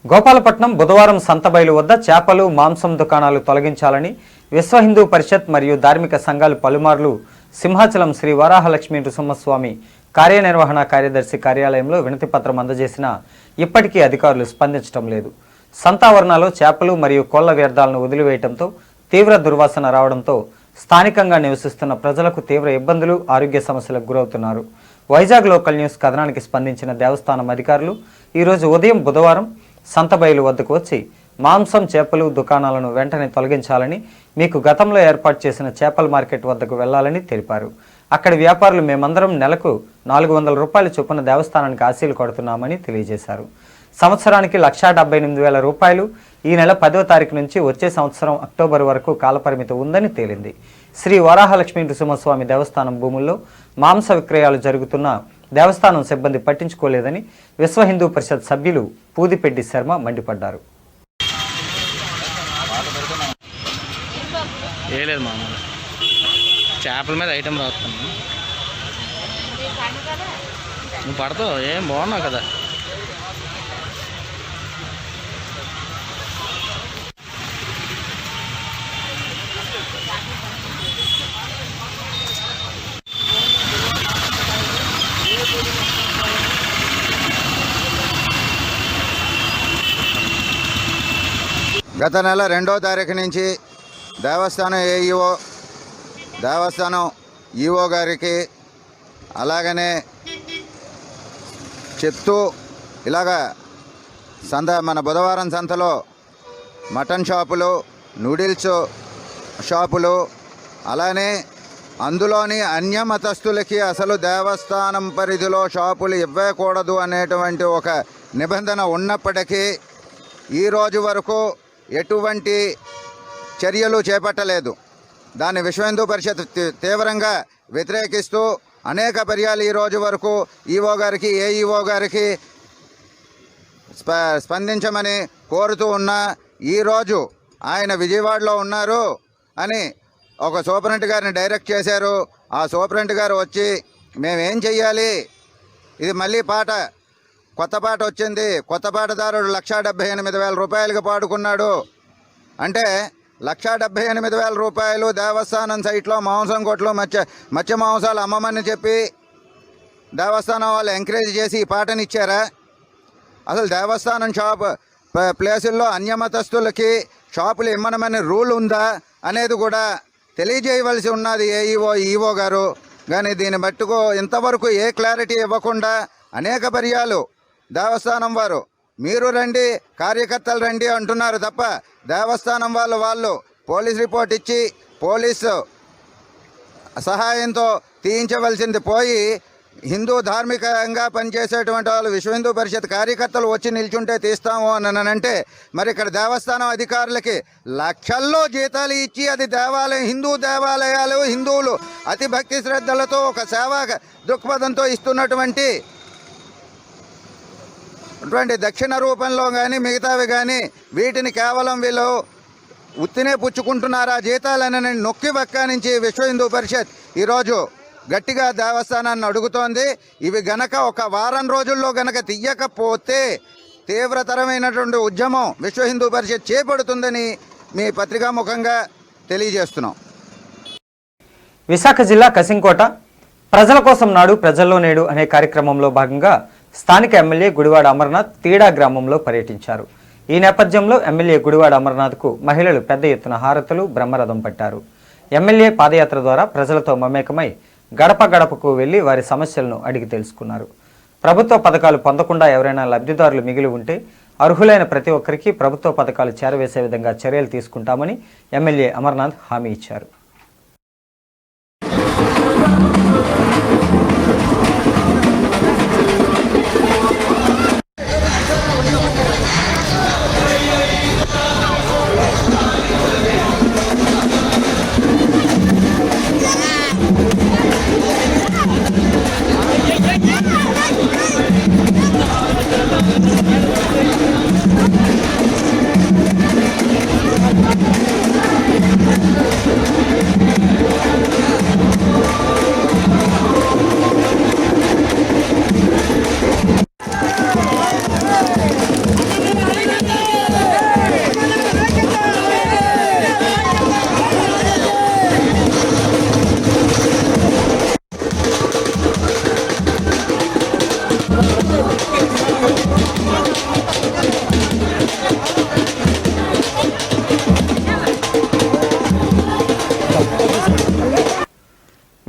గోపాలపట్నం బుధవారం సంతబయలు వద్ద చేపలు, మాంసం దుకాణాలు తొలగించాలని విశ్వ హిందూ పరిషత్ మరియు ధార్మిక సంఘాలు పలుమార్లు సింహాచలం శ్రీ వరాహలక్ష్మీ నృసింహస్వామి కార్యనిర్వహణ కార్యదర్శి కార్యాలయంలో వినతిపత్రం అందజేసినా ఇప్పటికీ అధికారులు స్పందించడం లేదు. సంతావరణలో చేపలు మరియు కోళ్ల వ్యర్థాలను వదిలివేయడంతో తీవ్ర దుర్వాసన రావడంతో స్థానికంగా నివసిస్తున్న ప్రజలకు తీవ్ర ఇబ్బందులు, ఆరోగ్య సమస్యలకు గురవుతున్నారు. వైజాగ్ లోకల్ న్యూస్ కథనానికి స్పందించిన దేవస్థానం అధికారులు ఈరోజు ఉదయం బుధవారం సంతబయలు వద్దకు వచ్చి మాంసం, చేపలు దుకాణాలను వెంటనే తొలగించాలని, మీకు గతంలో ఏర్పాటు చేసిన చేపల మార్కెట్ వద్దకు వెళ్లాలని తెలిపారు. అక్కడి వ్యాపారులు మేమందరం నెలకు 400 రూపాయల చొప్పున దేవస్థానానికి ఆశీలు కొడుతున్నామని తెలియజేశారు. సంవత్సరానికి 1,78,000 రూపాయలు ఈ నెల 10వ తారీఖు నుంచి వచ్చే సంవత్సరం అక్టోబర్ వరకు కాలపరిమితి ఉందని తేలింది. శ్రీ వరాహలక్ష్మీ నృసింహస్వామి దేవస్థానం భూముల్లో మాంస విక్రయాలు జరుగుతున్న దేవస్థానం సిబ్బంది పట్టించుకోలేదని విశ్వ హిందూ పరిషత్ సభ్యులు పూదిపెడ్డి శర్మ మండిపడ్డారు. లేదు మామ, చేపల మీద ఐటమ్ రాస్తున్నాను, నువ్వు పడతావు, ఏం బాగున్నావు కదా. గత నెల 2వ తారీఖు నుంచి దేవస్థానం ఈఓ గారికి అలాగనే చెప్తూ ఇలాగా మన బుధవారం సంతలో మటన్ షాపులు, నూడిల్స్ షాపులు, అలానే అందులోని అన్యమతస్థులకి అసలు దేవస్థానం పరిధిలో షాపులు ఇవ్వకూడదు అనేటువంటి ఒక నిబంధన ఉన్నప్పటికీ ఈరోజు వరకు ఎటువంటి చర్యలు చేపట్టలేదు. దాన్ని విశ్వ హిందూ పరిషత్ తీవ్రంగా వ్యతిరేకిస్తూ అనేక పర్యాలు ఈరోజు వరకు ఈఓ గారికి, ఏఈఓ గారికి స్పందించమని కోరుతూ ఉన్నా ఈరోజు ఆయన విజయవాడలో ఉన్నారు అని ఒక సూపరింటెండెంట్ గారిని డైరెక్ట్ చేశారు. ఆ సూపరింటెండెంట్ గారు వచ్చి మేమేం చెయ్యాలి, ఇది మళ్ళీ పాట, కొత్త పాట వచ్చింది. కొత్త పాటదారుడు 1,78,000 రూపాయలకి పాడుకున్నాడు. అంటే 1,78,000 రూపాయలు దేవస్థానం సైట్లో మాంసం కొట్లు మత్స్య మాంసాలు అమ్మమని చెప్పి దేవస్థానం వాళ్ళు ఎంకరేజ్ చేసి ఈ పాటని ఇచ్చారా? అసలు దేవస్థానం ప్లేసుల్లో అన్యమతస్తులకి షాపులు ఇమ్మనమని రూల్ ఉందా అనేది కూడా తెలియజేయవలసి ఉన్నది ఈఓ గారు. కానీ దీన్ని బట్టుకు ఇంతవరకు ఏ క్లారిటీ ఇవ్వకుండా అనేక పర్యాలు దేవస్థానం వారు మీరు రండి, కార్యకర్తలు రండి అంటున్నారు తప్ప దేవస్థానం వాళ్ళు పోలీస్ రిపోర్ట్ ఇచ్చి పోలీసు సహాయంతో తీయించవలసింది పోయి హిందూ ధార్మికంగా పనిచేసేటువంటి వాళ్ళు విశ్వ హిందూ పరిషత్ కార్యకర్తలు వచ్చి నిల్చుంటే తీస్తాము అని అంటే, మరి ఇక్కడ దేవస్థానం అధికారులకి లక్షల్లో జీతాలు ఇచ్చి అది హిందూ దేవాలయాలు హిందువులు అతి భక్తి శ్రద్ధలతో ఒక సేవా దృక్పథంతో ఇస్తున్నటువంటి దక్షిణ రూపంలో కానీ మిగతావి కానీ వీటిని కేవలం వీళ్ళు ఉత్తినే పుచ్చుకుంటున్నారా జీతాలని నొక్కి వక్కానించి విశ్వ హిందూ పరిషత్ ఈరోజు గట్టిగా దేవస్థానాన్ని అడుగుతోంది. ఇవి గనక ఒక వారం రోజుల్లో గనక తీయకపోతే తీవ్రతరమైనటువంటి ఉద్యమం విశ్వ హిందూ పరిషత్ చేపడుతుందని మీ పత్రికా ముఖంగా తెలియజేస్తున్నాం. విశాఖ జిల్లా కసింకోట ప్రజల కోసం నాడు ప్రజల్లో నేడు అనే కార్యక్రమంలో భాగంగా స్థానిక ఎమ్మెల్యే గుడివాడ అమర్నాథ్ తీడా గ్రామంలో పర్యటించారు. ఈ నేపథ్యంలో ఎమ్మెల్యే గుడివాడ అమర్నాథ్కు మహిళలు పెద్ద ఎత్తున హారతులు బ్రహ్మరథం పట్టారు. ఎమ్మెల్యే పాదయాత్ర ద్వారా ప్రజలతో మమేకమై గడప గడపకు వెళ్లి వారి సమస్యలను అడిగి తెలుసుకున్నారు. ప్రభుత్వ పథకాలు పొందకుండా ఎవరైనా లబ్ధిదారులు మిగిలి ఉంటే అర్హులైన ప్రతి ఒక్కరికి ప్రభుత్వ పథకాలు చేరవేసే విధంగా చర్యలు తీసుకుంటామని ఎమ్మెల్యే అమర్నాథ్ హామీ ఇచ్చారు.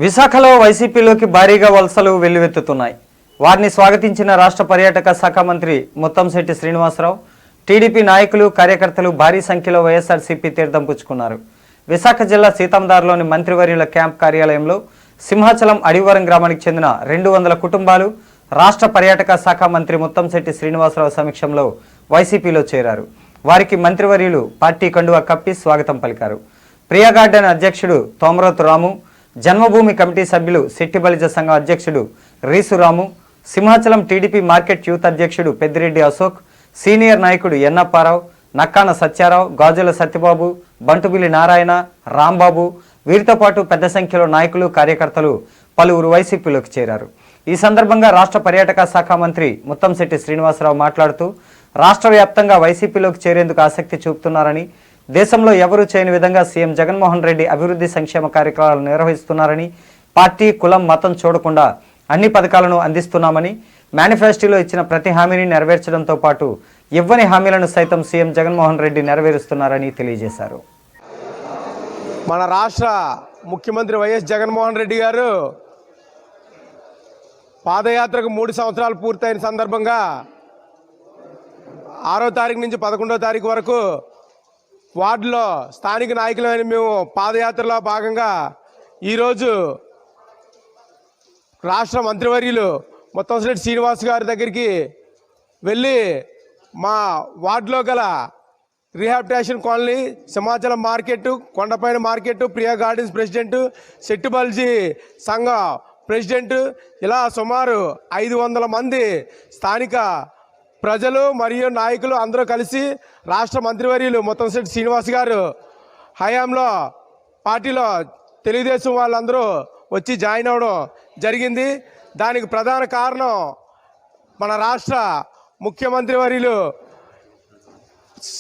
విశాఖలో వైసీపీలోకి భారీగా వలసలు వెల్లువెత్తుతున్నాయి. వారిని స్వాగతించిన రాష్ట్ర పర్యాటక శాఖ మంత్రి ముత్తంశెట్టి శ్రీనివాసరావు, టీడీపీ నాయకులు కార్యకర్తలు భారీ సంఖ్యలో వైఎస్ఆర్సీపీ తీర్థం పుచ్చుకున్నారు. విశాఖ జిల్లా సీతందార్లోని మంత్రివర్యుల క్యాంప్ కార్యాలయంలో సింహాచలం అడివరం గ్రామానికి చెందిన 200 కుటుంబాలు రాష్ట్ర పర్యాటక శాఖ మంత్రి ముత్తంశెట్టి శ్రీనివాసరావు సమక్షంలో వైసీపీలో చేరారు. వారికి మంత్రివర్యులు పార్టీ కండువా కప్పి స్వాగతం పలికారు. ప్రియా గార్డెన్ అధ్యక్షుడు తోమరోతు రాము, జన్మభూమి కమిటీ సభ్యులు శెట్టి బలిజ సంఘం అధ్యక్షుడు రీసురాము, సింహాచలం టీడీపీ మార్కెట్ యూత్ అధ్యక్షుడు పెద్దిరెడ్డి అశోక్, సీనియర్ నాయకుడు ఎన్నప్పారావు, నక్కాన సత్యారావు, గాజుల సత్యబాబు, బంటుబిల్లి నారాయణ, రాంబాబు, వీరితో పాటు పెద్ద సంఖ్యలో నాయకులు కార్యకర్తలు పలువురు వైసీపీలోకి చేరారు. ఈ సందర్భంగా రాష్ట్ర పర్యాటక శాఖ మంత్రి ముత్తంశెట్టి శ్రీనివాసరావు మాట్లాడుతూ రాష్ట్ర వ్యాప్తంగా వైసీపీలోకి చేరేందుకు ఆసక్తి చూపుతున్నారని, దేశంలో ఎవరూ చేయని విధంగా సీఎం జగన్మోహన్ రెడ్డి అభివృద్ధి సంక్షేమ కార్యక్రమాలు నిర్వహిస్తున్నారని, పార్టీ కులం మతం చూడకుండా అన్ని పథకాలను అందిస్తున్నామని, మేనిఫెస్టోలో ఇచ్చిన ప్రతి హామీని నెరవేర్చడంతో పాటు ఇవ్వని హామీలను సైతం సీఎం జగన్మోహన్ రెడ్డి నెరవేరుస్తున్నారని తెలియజేశారు. మన రాష్ట్ర ముఖ్యమంత్రి వైఎస్ జగన్మోహన్ రెడ్డి గారు పాదయాత్రకు 3 సంవత్సరాలు పూర్తయిన సందర్భంగా 6వ తారీఖు నుంచి 11వ తారీఖు వరకు వార్డులో స్థానిక నాయకులైన మేము పాదయాత్రలో భాగంగా ఈరోజు రాష్ట్ర మంత్రివర్యులు ముత్తంశెట్టి శ్రీనివాస్ గారి దగ్గరికి వెళ్ళి మా వార్డులో గల రీహాబిటేషన్ కాలనీ, సింహాచలం మార్కెట్, కొండపైన మార్కెట్, ప్రియా గార్డెన్స్ ప్రెసిడెంట్, శెట్టిబల్జీ సంఘం ప్రెసిడెంట్, ఇలా సుమారు 500 మంది స్థానిక ప్రజలు మరియు నాయకులు అందరూ కలిసి రాష్ట్ర మంత్రివర్యులు ముత్తంశెట్టి శ్రీనివాస్ గారు హయాంలో పార్టీలో తెలుగుదేశం వాళ్ళందరూ వచ్చి జాయిన్ అవ్వడం జరిగింది. దానికి ప్రధాన కారణం మన రాష్ట్ర ముఖ్యమంత్రి వర్యులు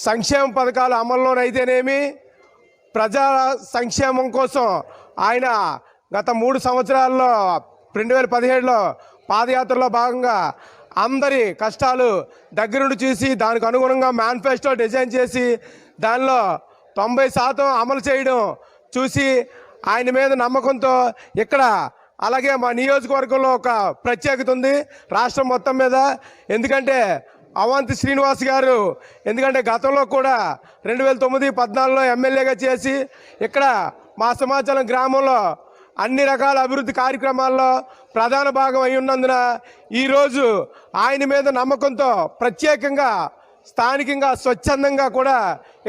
సంక్షేమ పథకాల అమల్లోనైతేనేమి ప్రజా సంక్షేమం కోసం ఆయన గత 3 సంవత్సరాల్లో 2017లో పాదయాత్రలో భాగంగా అందరి కష్టాలు దగ్గరుండి చూసి దానికి అనుగుణంగా మేనిఫెస్టో డిజైన్ చేసి దానిలో 90% అమలు చేయడం చూసి ఆయన మీద నమ్మకంతో ఇక్కడ అలాగే మా నియోజకవర్గంలో ఒక ప్రత్యేకత ఉంది రాష్ట్రం మొత్తం మీద. ఎందుకంటే అవంతి శ్రీనివాస్ గారు ఎందుకంటే గతంలో కూడా 2009-14లో ఎమ్మెల్యేగా చేసి ఇక్కడ మా సింహాచలం గ్రామంలో అన్ని రకాల అభివృద్ధి కార్యక్రమాల్లో ప్రధాన భాగం అయి ఉన్నందున ఈరోజు ఆయన మీద నమ్మకంతో ప్రత్యేకంగా స్థానికంగా స్వచ్ఛందంగా కూడా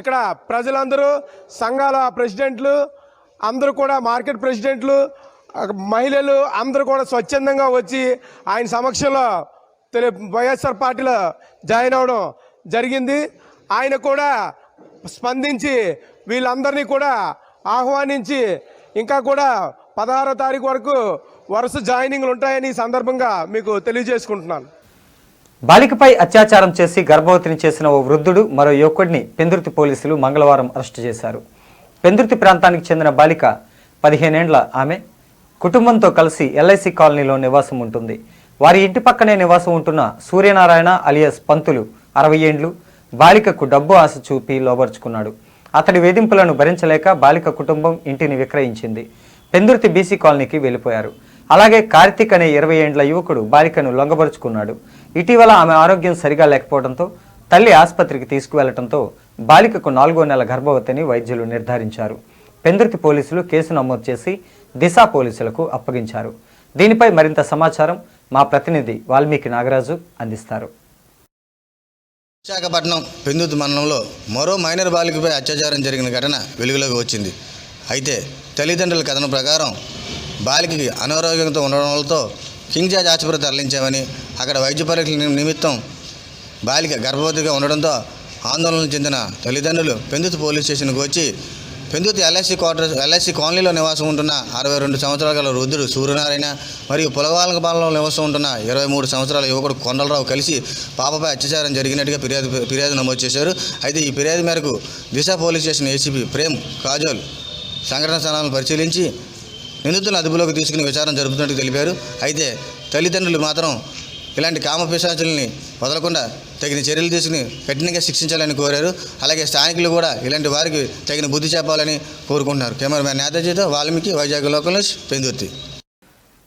ఇక్కడ ప్రజలందరూ సంఘాల ప్రెసిడెంట్లు అందరూ కూడా మార్కెట్ ప్రెసిడెంట్లు మహిళలు అందరూ కూడా స్వచ్ఛందంగా వచ్చి ఆయన సమక్షంలో వైఎస్ఆర్ పార్టీలో జాయిన్ అవ్వడం జరిగింది. ఆయన కూడా స్పందించి వీళ్ళందరినీ కూడా ఆహ్వానించి ఇంకా కూడా 16వ తారీఖు వరకు వరుస జాయినింగ్లు ఉంటాయని ఈ సందర్భంగా మీకు తెలియజేసుకుంటున్నాను. బాలికపై అత్యాచారం చేసి గర్భవతిని చేసిన ఓ వృద్ధుడు మరో యువకుడిని పెందుర్తి పోలీసులు మంగళవారం అరెస్టు చేశారు. పెందుర్తి ప్రాంతానికి చెందిన బాలిక 15 ఏండ్ల ఆమె కుటుంబంతో కలిసి ఎల్ఐసి కాలనీలో నివాసం ఉంటుంది. వారి ఇంటి పక్కనే నివాసం ఉంటున్న సూర్యనారాయణ అలియాస్ పంతులు 60 ఏండ్లు బాలికకు డబ్బు ఆశ చూపి లోబర్చుకున్నాడు. అతడి వేధింపులను భరించలేక బాలిక కుటుంబం ఇంటిని విక్రయించింది. పెందుర్తి బీసీ కాలనీకి వెళ్ళిపోయారు. అలాగే కార్తీక్ అనే 20 ఏండ్ల యువకుడు బాలికను లొంగబరుచుకున్నాడు. ఇటీవల ఆమె ఆరోగ్యం సరిగా లేకపోవడంతో తల్లి ఆసుపత్రికి తీసుకువెళ్లడంతో బాలికకు 4వ నెల గర్భవతిని వైద్యులు నిర్ధారించారు. పెందుర్తి పోలీసులు కేసు నమోదు చేసి దిశ పోలీసులకు అప్పగించారు. దీనిపై మరింత సమాచారం మా ప్రతినిధి వాల్మీకి నాగరాజు అందిస్తారు. విశాఖపట్నం పెందుర్తి మండలంలో మరో మైనర్ బాలికపై అత్యాచారం జరిగిన ఘటన వెలుగులోకి వచ్చింది. అయితే తల్లిదండ్రుల కథనం ప్రకారం బాలికకి అనారోగ్యంతో ఉండడంతో కింగ్ జార్జ్ ఆసుపత్రికి తరలించామని అక్కడ వైద్య పరీక్షల నిమిత్తం బాలిక గర్భవతిగా ఉండడంతో ఆందోళన చెందిన తల్లిదండ్రులు పెందుర్తి పోలీస్ స్టేషన్కి వచ్చి పెందుర్తి ఎల్ఐసి కాలనీలో నివాసం ఉంటున్న 62 సంవత్సరాల గల వృద్ధుడు సూర్యనారాయణ మరియు పులవాలపాలెంలో నివాసం ఉంటున్న 23 సంవత్సరాల యువకుడు కొండలరావు కలిసి పాపపై అత్యాచారం జరిగినట్టుగా ఫిర్యాదు నమోదు చేశారు. అయితే ఈ ఫిర్యాదు మేరకు Disha police station ACP Prem Kajol సంఘటన స్థలాలను పరిశీలించి నిందితులను అదుపులోకి తీసుకుని విచారణ జరుపుతున్నట్టు తెలిపారు. అయితే తల్లిదండ్రులు మాత్రం ఇలాంటి కామపిశాచుల్ని వదలకుండా తగిన చర్యలు తీసుకుని కఠినంగా శిక్షించాలని కోరారు. అలాగే స్థానికులు కూడా ఇలాంటి వారికి తగిన బుద్ధి చెప్పాలని కోరుకుంటున్నారు. కెమెరామ్యాన్ నేతాజీతో వాల్మీకి, వైజాగ్ లోకల్ న్యూస్, పెందుర్తి.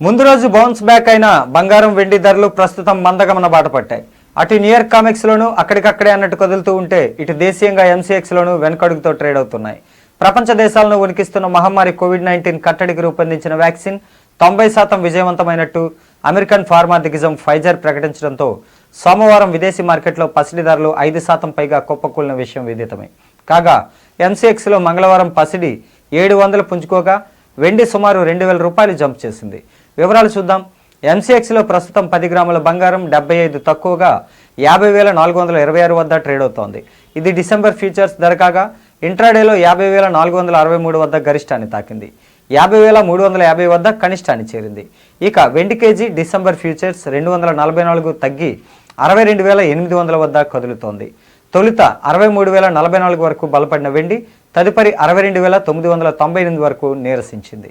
ముందు రోజు బౌన్స్ బ్యాక్ అయిన బంగారం వెండి ధరలు ప్రస్తుతం మందగమన బాట పట్టాయి. అటు న్యూయార్క్ కామెక్స్లోనూ అక్కడికక్కడే అన్నట్టు కదులుతూ ఉంటే ఇటు దేశీయంగా ఎంసీఎక్స్లోనూ వెనకడుగుతో ట్రేడ్ అవుతున్నాయి. ప్రపంచ దేశాలను ఉనికిస్తున్న మహమ్మారి కోవిడ్-19 కట్టడికి రూపొందించిన వ్యాక్సిన్ 90% విజయవంతమైనట్టు అమెరికన్ ఫార్మా దిగ్గజం ఫైజర్ ప్రకటించడంతో సోమవారం విదేశీ మార్కెట్లో పసిడి ధరలు 5% పైగా కుప్పకూలిన విషయం విదితమే. కాగా ఎంసీఎక్స్లో మంగళవారం పసిడి 700 పుంజుకోగా వెండి సుమారు 2000 రూపాయలు జంప్ చేసింది. వివరాలు చూద్దాం. ఎంసీఎక్స్లో ప్రస్తుతం 10 గ్రాముల బంగారం 75 తక్కువగా 50,426 వద్ద ట్రేడ్ అవుతోంది. ఇది డిసెంబర్ ఫ్యూచర్స్ ధర కాగా ఇంట్రాడేలో 50,463 వద్ద గరిష్టాన్ని తాకింది. 50,350 వద్ద కనిష్టాన్ని చేరింది. ఇక వెండి కేజీ డిసెంబర్ ఫ్యూచర్స్ 244 తగ్గి 62,800 వద్ద కదులుతోంది. తొలుత 63,044 వరకు బలపడిన వెండి తదుపరి 62,998 వరకు నీరసించింది.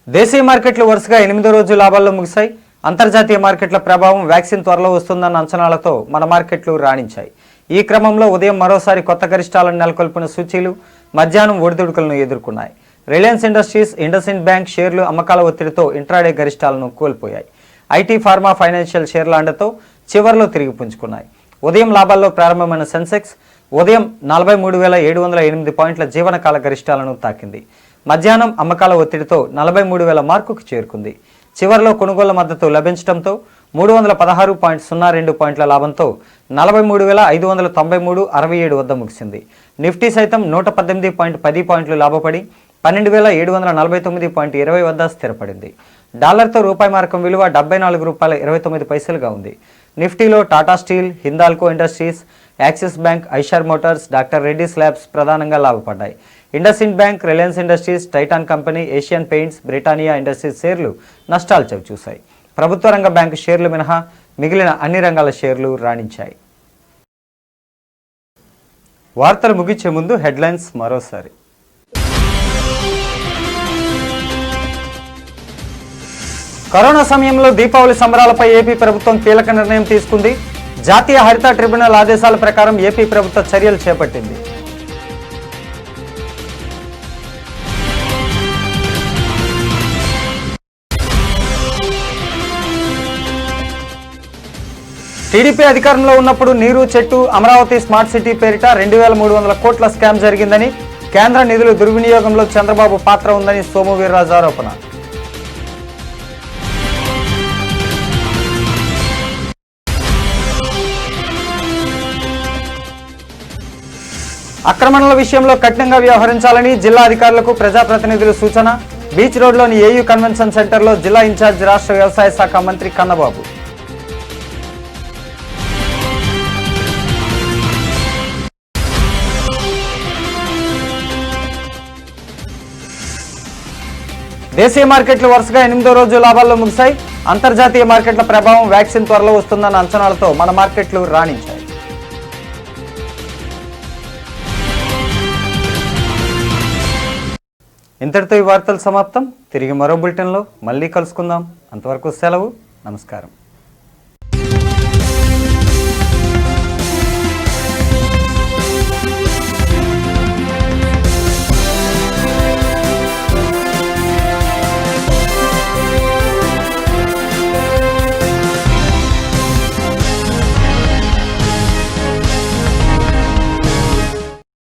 దేశీయ మార్కెట్లు వరుసగా 8వ రోజు లాభాల్లో ముగిశాయి. అంతర్జాతీయ మార్కెట్ల ప్రభావం వ్యాక్సిన్ త్వరలో వస్తుందన్న అంచనాలతో మన మార్కెట్లు రాణించాయి. ఈ క్రమంలో ఉదయం మరోసారి కొత్త గరిష్టాలను నెలకొల్పిన సూచీలు మధ్యాహ్నం ఒడిదుడుకులను ఎదుర్కొన్నాయి. రిలయన్స్ ఇండస్ట్రీస్, ఇండస్ఇండ్ బ్యాంక్ షేర్లు అమ్మకాల ఒత్తిడితో ఇంట్రాడే గరిష్టాలను కోల్పోయాయి. ఐటీ, ఫార్మా, ఫైనాన్షియల్ షేర్ల అండతో చివర్లో తిరిగి పుంజుకున్నాయి. ఉదయం లాభాల్లో ప్రారంభమైన సెన్సెక్స్ ఉదయం 43,708 పాయింట్ల జీవనకాల గరిష్టాలను తాకింది. మధ్యాహ్నం అమ్మకాల ఒత్తిడితో 43,000 మార్కుకు చేరుకుంది. చివర్లో కొనుగోళ్ల మద్దతు లభించడంతో 316.02 పాయింట్ల లాభంతో 43,593.67 వద్ద ముగిసింది. నిఫ్టీ సైతం 118.10 పాయింట్లు లాభపడి 12,749.20 వద్ద స్థిరపడింది. డాలర్తో రూపాయి మార్కం విలువ ₹74.29గా ఉంది. నిఫ్టీలో Tata Steel, Hindalco Industries, Axis Bank, Eicher Motors, Doctor Reddy's Labs ప్రధానంగా లాభపడ్డాయి. IndusInd Bank, Reliance Industries, Titan Company, Asian Paints, Britannia Industries షేర్లు నష్టాలు చవిచూశాయి. ప్రభుత్వ రంగ బ్యాంకు షేర్లు మినహా మిగిలిన అన్ని రంగాల షేర్లు రాణించాయి. వార్తలు ముగించే ముందు హెడ్లైన్స్ మరోసారి. కరోనా సమయంలో దీపావళి సంబరాలపై ఏపీ ప్రభుత్వం కీలక నిర్ణయం తీసుకుంది. జాతీయ హరిత ట్రిబ్యునల్ ఆదేశాల ప్రకారం ఏపీ ప్రభుత్వ చర్యలు చేపట్టింది. టీడీపీ అధికారంలో ఉన్నప్పుడు నీరు చెట్టు అమరావతి స్మార్ట్ సిటీ పేరిట 2300 కోట్ల స్కామ్ జరిగిందని, కేంద్ర నిధుల దుర్వినియోగంలో చంద్రబాబు పాత్ర ఉందని సోము వీర్రాజు ఆరోపణ. ఆక్రమణల విషయంలో కఠినంగా వ్యవహరించాలని జిల్లా అధికారులకు ప్రజాప్రతినిధులు సూచన. బీచ్ రోడ్లోని ఏయూ కన్వెన్షన్ సెంటర్లో జిల్లా ఇన్ఛార్జ్ రాష్ట్ర వ్యవసాయ శాఖ మంత్రి కన్నబాబు. దేశీయ మార్కెట్లు వరుసగా 8వ రోజు లాభాల్లో ముగిశాయి. అంతర్జాతీయ మార్కెట్ల ప్రభావం వ్యాక్సిన్ త్వరలో వస్తుందన్న అంచనాలతో మన మార్కెట్లు రాణించాయి. ఇంతటితో ఈ వార్తలు సమాప్తం. తిరిగి మరో బులెటిన్లో మళ్ళీ కలుసుకుందాం. అంతవరకు సెలవు. నమస్కారం.